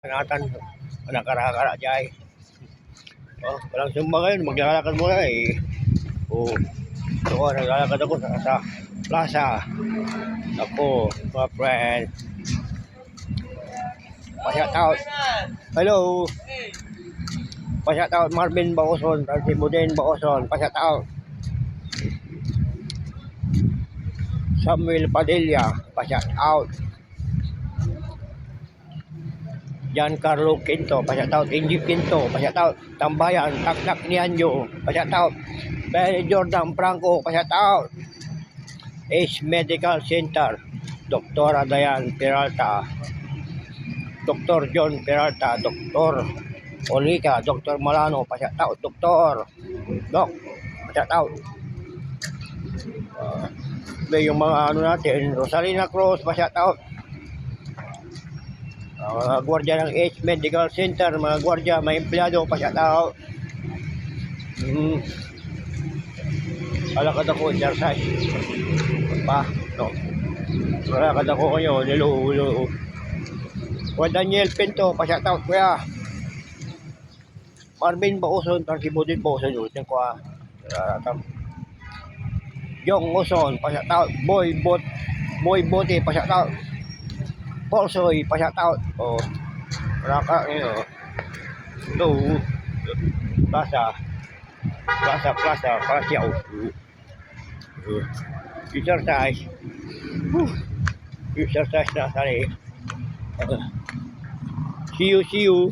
Ingatan, nakara-kara dyan. Oh, walang sumba ngayon, maglalakad muna eh. Oh, ako, naglalakad ako sa plaza. Ako, mga friend. Pa-shout out. Hello. Pa-shout out Marvin Baoson, si Budin Baoson, pa-shout out. Samuel Padilla, pa-shout out. Giancarlo Quinto, pa-shout out. Inji Quinto, pa-shout out. Tambayan, Taknak Nianjo, pa-shout out. Benny Jordan Franco, pa-shout out. Ace Medical Center, Dr. Dayan Peralta, Dr. John Peralta, Dr. Olika, Dr. Malano, pa-shout out. Dr. Doc, pa-shout out. Yung mga ano natin, Rosalina Cruz, pa-shout out. Mga gwardiya ng Ace Medical Center, mga gwardiya, mga empleyado, pa-shout out. Alakad ako, exercise. Pa, no. Alakad ako kayo, nilo. Kuya Daniel Pinto, pa-shout out, kuya. Marvin Baoson, Tarkibudin Baoson, ulitin ko ah. Jong Oson, pa-shout out. Boy Bote, pa-shout out. Polsoy, pa-shout out. Oh, raka, ito, plaza, siyaw. Exercise. Exercise na sari. See you.